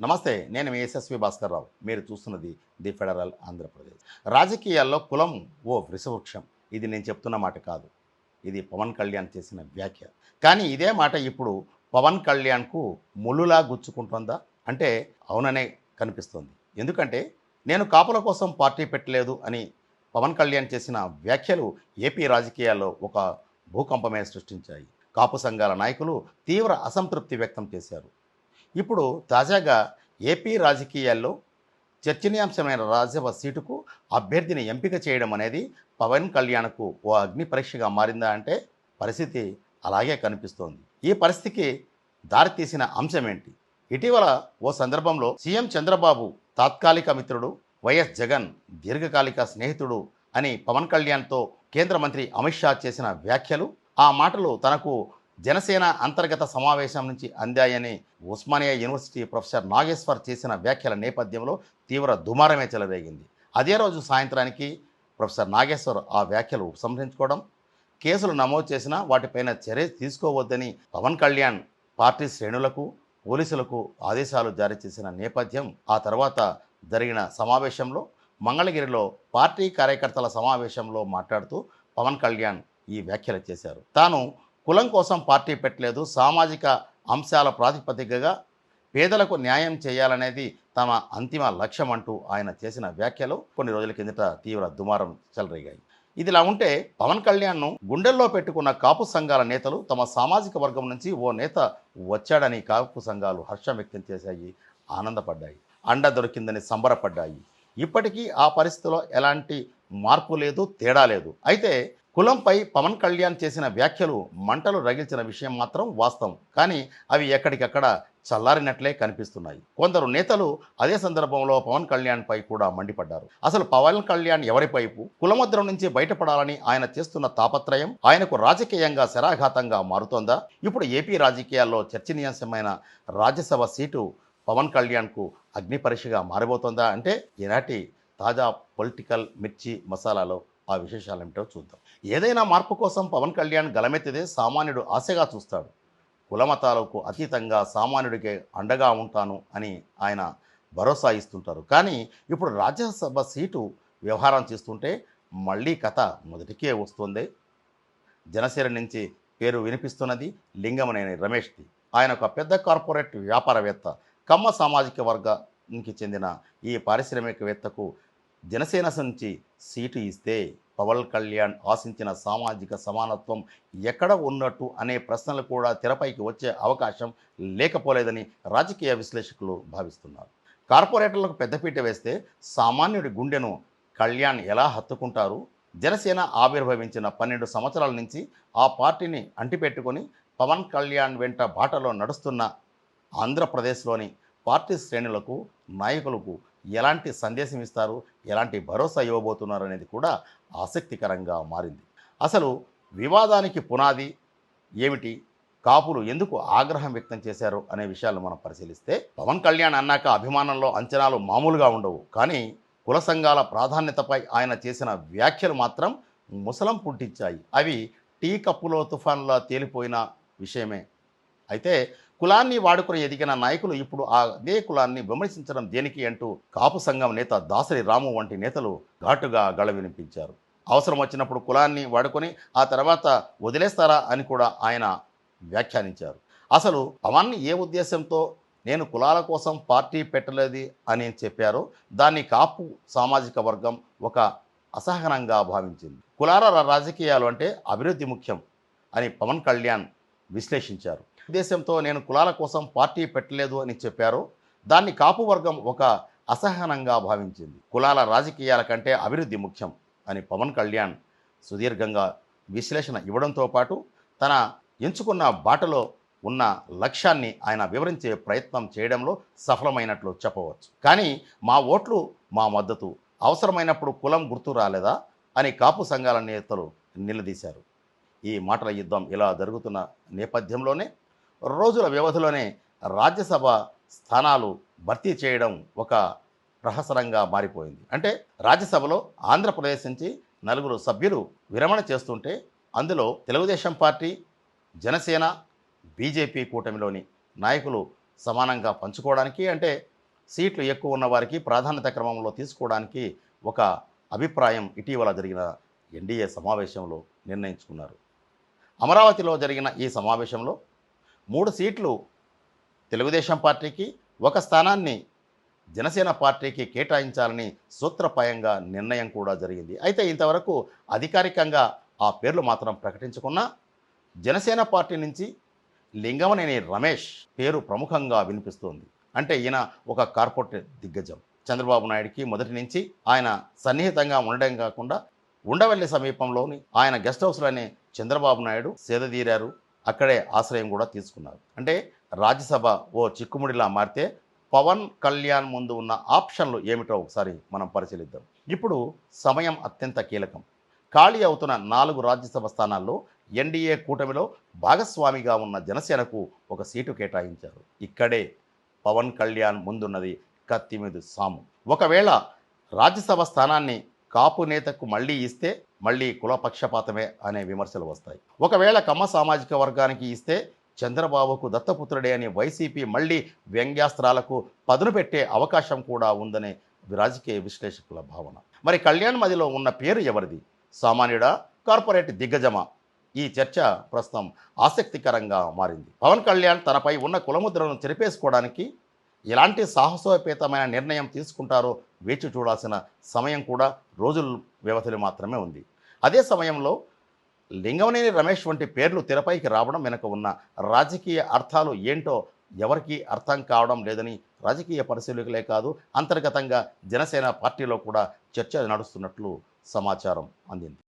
నమస్తే, నేను మీ యశస్వి భాస్కర్ రావు. మీరు చూస్తున్నది ది ఫెడరల్ ఆంధ్రప్రదేశ్. రాజకీయాల్లో కులం ఓ వృషవృక్షం. ఇది నేను చెప్తున్న మాట కాదు. ఇది పవన్ కళ్యాణ్ చేసిన వ్యాఖ్య. కానీ ఇదే మాట ఇప్పుడు పవన్ కళ్యాణ్కు ముళ్ళులా గుచ్చుకుంటుందా అంటే అవుననే కనిపిస్తోంది. ఎందుకంటే నేను కాపుల కోసం పార్టీ పెట్టలేదు అని పవన్ కళ్యాణ్ చేసిన వ్యాఖ్యలు ఏపీ రాజకీయాల్లో ఒక భూకంపమే సృష్టించాయి. కాపు సంఘాల నాయకులు తీవ్ర అసంతృప్తి వ్యక్తం చేశారు. ఇప్పుడు తాజాగా ఏపీ రాజకీయాల్లో చర్చనీయాంశమైన రాజ్యసభ సీటుకు అభ్యర్థిని ఎంపిక చేయడం అనేది పవన్ కళ్యాణ్కు ఓ అగ్ని పరీక్షగా మారిందా అంటే పరిస్థితి అలాగే కనిపిస్తోంది. ఈ పరిస్థితికి దారితీసిన అంశం ఏంటి? ఇటీవల ఓ సందర్భంలో సీఎం చంద్రబాబు తాత్కాలిక మిత్రుడు, వైఎస్ జగన్ దీర్ఘకాలిక స్నేహితుడు అని పవన్ కళ్యాణ్తో కేంద్ర మంత్రి అమిత్ షా చేసిన వ్యాఖ్యలు, ఆ మాటలు తనకు జనసేన అంతర్గత సమావేశం నుంచి అందాయని ఉస్మానియా యూనివర్సిటీ ప్రొఫెసర్ నాగేశ్వర్ చేసిన వ్యాఖ్యల నేపథ్యంలో తీవ్ర దుమారమే చెలరేగింది. అదే రోజు సాయంత్రానికి ప్రొఫెసర్ నాగేశ్వర్ ఆ వ్యాఖ్యలు ఉపసంహరించుకోవడం, కేసులు నమోదు చేసినా వాటిపైన చర్య తీసుకోవద్దని పవన్ కళ్యాణ్ పార్టీ శ్రేణులకు, పోలీసులకు ఆదేశాలు జారీ చేసిన నేపథ్యం, ఆ తర్వాత జరిగిన సమావేశంలో మంగళగిరిలో పార్టీ కార్యకర్తల సమావేశంలో మాట్లాడుతూ పవన్ కళ్యాణ్ ఈ వ్యాఖ్యలు చేశారు. తాను కులం కోసం పార్టీ పెట్టలేదు, సామాజిక అంశాల ప్రాతిపదికగా పేదలకు న్యాయం చేయాలనేది తమ అంతిమ లక్ష్యం అంటూ ఆయన చేసిన వ్యాఖ్యలు కొన్ని రోజుల కిందట తీవ్ర దుమారం చెలరేగాయి. ఇదిలా ఉంటే పవన్ కళ్యాణ్ను గుండెల్లో పెట్టుకున్న కాపు సంఘాల నేతలు తమ సామాజిక వర్గం నుంచి ఓ నేత వచ్చాడని కాపు సంఘాలు హర్షం వ్యక్తం చేశాయి, ఆనందపడ్డాయి, అండ దొరికిందని సంబరపడ్డాయి. ఇప్పటికీ ఆ పరిస్థితిలో ఎలాంటి మార్పు లేదు, తేడా లేదు. అయితే కులంపై పవన్ కళ్యాణ్ చేసిన వ్యాఖ్యలు మంటలు రగిల్చిన విషయం మాత్రం వాస్తవం. కానీ అవి ఎక్కడికక్కడ చల్లారినట్లే కనిపిస్తున్నాయి. కొందరు నేతలు అదే సందర్భంలో పవన్ కళ్యాణ్పై కూడా మండిపడ్డారు. అసలు పవన్ కళ్యాణ్ ఎవరి వైపు? కులముద్ర నుంచి బయటపడాలని ఆయన చేస్తున్న తాపత్రయం ఆయనకు రాజకీయంగా శరాఘాతంగా మారుతోందా? ఇప్పుడు ఏపీ రాజకీయాల్లో చర్చనీయాంశమైన రాజ్యసభ సీటు పవన్ కళ్యాణ్కు అగ్ని పరీక్షగా మారబోతోందా అంటే ఈనాటి తాజా పొలిటికల్ మిర్చి మసాలాలో ఆ విశేషాలు ఏమిటో చూద్దాం. ఏదైనా మార్పు కోసం పవన్ కళ్యాణ్ గలమెత్తితే సామాన్యుడు ఆశగా చూస్తాడు. కులమతాలకు అతీతంగా సామాన్యుడికి అండగా ఉంటాను అని ఆయన భరోసా ఇస్తుంటారు. కానీ ఇప్పుడు రాజ్యసభ సీటు వ్యవహారం చేస్తుంటే మళ్ళీ కథ మొదటికే వస్తుంది. జనసేన నుంచి పేరు వినిపిస్తున్నది లింగమనేని రమేష్ది. ఆయన ఒక పెద్ద కార్పొరేట్ వ్యాపారవేత్త. కమ్మ సామాజిక వర్గానికి చెందిన ఈ పారిశ్రామికవేత్తకు జనసేన నుంచి సీటు ఇస్తే పవన్ కళ్యాణ్ ఆశించిన సామాజిక సమానత్వం ఎక్కడ ఉన్నట్టు అనే ప్రశ్నలు కూడా తెరపైకి వచ్చే అవకాశం లేకపోలేదని రాజకీయ విశ్లేషకులు భావిస్తున్నారు. కార్పొరేటర్లకు పెద్దపీట వేస్తే సామాన్యుడి గుండెను కళ్యాణ్ ఎలా హత్తుకుంటారు? జనసేన ఆవిర్భవించిన 12 సంవత్సరాల నుంచి ఆ పార్టీని అంటిపెట్టుకొని పవన్ కళ్యాణ్ వెంట బాటలో నడుస్తున్న ఆంధ్రప్రదేశ్లోని పార్టీ శ్రేణులకు, నాయకులకు ఎలాంటి సందేశం ఇస్తారు, ఎలాంటి భరోసా ఇవ్వబోతున్నారు అనేది కూడా ఆసక్తికరంగా మారింది. అసలు వివాదానికి పునాది ఏమిటి? కాపులు ఎందుకు ఆగ్రహం వ్యక్తం చేశారు అనే విషయాలు మనం పరిశీలిస్తే, పవన్ కళ్యాణ్ అన్నాక అభిమానంలో అంచనాలు మామూలుగా ఉండవు. కానీ కుల సంఘాల ప్రాధాన్యతపై ఆయన చేసిన వ్యాఖ్యలు మాత్రం ముసలం పుట్టించాయి. అవి టీ కప్పులో తుఫాన్లా తేలిపోయిన విషయమే. అయితే కులాన్ని వాడుకుని ఎదిగిన నాయకులు ఇప్పుడు అదే కులాన్ని విమర్శించడం దేనికి అంటూ కాపు సంఘం నేత దాసరి రాము వంటి నేతలు ఘాటుగా గళ వినిపించారు. అవసరం వచ్చినప్పుడు కులాన్ని వాడుకొని ఆ తర్వాత వదిలేస్తారా అని కూడా ఆయన వ్యాఖ్యానించారు. అసలు పవన్ ఏ ఉద్దేశంతో నేను కులాల కోసం పార్టీ పెట్టలేదు అని చెప్పారో దాన్ని కాపు సామాజిక వర్గం ఒక అసహనంగా భావించింది. కులాల రాజకీయాలు అంటే అభివృద్ధి ముఖ్యం అని పవన్ కళ్యాణ్ విశ్లేషించారు. ఉద్దేశంతో నేను కులాల కోసం పార్టీ పెట్టలేదు అని చెప్పారో దాన్ని కాపు వర్గం ఒక అసహనంగా భావించింది. కులాల రాజకీయాల కంటే అభివృద్ధి ముఖ్యం అని పవన్ కళ్యాణ్ సుదీర్ఘంగా విశ్లేషణ ఇవ్వడంతో పాటు తన ఎంచుకున్న బాటలో ఉన్న లక్ష్యాన్ని ఆయన వివరించే ప్రయత్నం చేయడంలో సఫలమైనట్లు చెప్పవచ్చు. కానీ మా ఓట్లు, మా మద్దతు అవసరమైనప్పుడు కులం గుర్తు రాలేదా అని కాపు సంఘాల నేతలు నిలదీశారు. ఈ మాటల యుద్ధం ఇలా జరుగుతున్న నేపథ్యంలోనే రోజుల వ్యవధిలోనే రాజ్యసభ స్థానాలు భర్తీ చేయడం ఒక ప్రహసనంగా మారిపోయింది. అంటే రాజ్యసభలో ఆంధ్రప్రదేశ్ నుంచి 4 సభ్యులు విరమణ చేస్తుంటే అందులో తెలుగుదేశం పార్టీ, జనసేన, బీజేపీ కూటమిలోని నాయకులు సమానంగా పంచుకోవడానికి, అంటే సీట్లు ఎక్కువ ఉన్న వారికి ప్రాధాన్యత క్రమంలో తీసుకోవడానికి ఒక అభిప్రాయం ఇటీవల జరిగిన ఎన్డీఏ సమావేశంలో నిర్ణయించుకున్నారు. అమరావతిలో జరిగిన ఈ సమావేశంలో 3 సీట్లు తెలుగుదేశం పార్టీకి, ఒక స్థానాన్ని జనసేన పార్టీకి కేటాయించాలని సూత్రప్రాయంగా నిర్ణయం కూడా జరిగింది. అయితే ఇంతవరకు అధికారికంగా ఆ పేర్లు మాత్రం ప్రకటించుకున్నా జనసేన పార్టీ నుంచి లింగమనేని రమేష్ పేరు ప్రముఖంగా వినిపిస్తోంది. అంటే ఈయన ఒక కార్పొరేట్ దిగ్గజం. చంద్రబాబు నాయుడికి మొదటి నుంచి ఆయన సన్నిహితంగా ఉండడం కాకుండా ఉండవల్లి సమీపంలోని ఆయన గెస్ట్ హౌస్లోనే చంద్రబాబు నాయుడు సేదతీరారు. అక్కడే ఆశ్రయం కూడా తీసుకున్నారు. అంటే రాజ్యసభ ఓ చిక్కుముడిలా మారితే పవన్ కళ్యాణ్ ముందు ఉన్న ఆప్షన్లు ఏమిటో ఒకసారి మనం పరిశీలిద్దాం. ఇప్పుడు సమయం అత్యంత కీలకం. ఖాళీ అవుతున్న 4 రాజ్యసభ స్థానాల్లో ఎన్డీఏ కూటమిలో భాగస్వామిగా ఉన్న జనసేనకు ఒక సీటు కేటాయించారు. ఇక్కడే పవన్ కళ్యాణ్ ముందున్నది కత్తిమీద సాము. ఒకవేళ రాజ్యసభ స్థానాన్ని కాపు నేతకు మళ్ళీ ఇస్తే మళ్ళీ కులపక్షపాతమే అనే విమర్శలు వస్తాయి. ఒకవేళ కమ్మ సామాజిక వర్గానికి ఇస్తే చంద్రబాబుకు దత్తపుత్రుడే అని వైసీపీ మళ్ళీ వ్యంగ్యాస్త్రాలకు పదును పెట్టే అవకాశం కూడా ఉందనే రాజకీయ విశ్లేషకుల భావన. మరి కళ్యాణ్ మదిలో ఉన్న పేరు ఎవరిది? సామాన్యుడా, కార్పొరేట్ దిగ్గజమా? ఈ చర్చ ప్రస్తుతం ఆసక్తికరంగా మారింది. పవన్ కళ్యాణ్ తనపై ఉన్న కులముద్రను చెరిపేసుకోవడానికి ఎలాంటి సాహసోపేతమైన నిర్ణయం తీసుకుంటారో వేచి చూడాల్సిన సమయం కూడా రోజుల వ్యవధిలో మాత్రమే ఉంది. అదే సమయంలో లింగమనేని రమేష్ వంటి పేర్లు తెరపైకి రావడం వెనుక ఉన్న రాజకీయ అర్థాలు ఏంటో ఎవరికీ అర్థం కావడం లేదని రాజకీయ పరిశీలకులే కాదు, అంతర్గతంగా జనసేన పార్టీలో కూడా చర్చ నడుస్తున్నట్లు సమాచారం అందింది.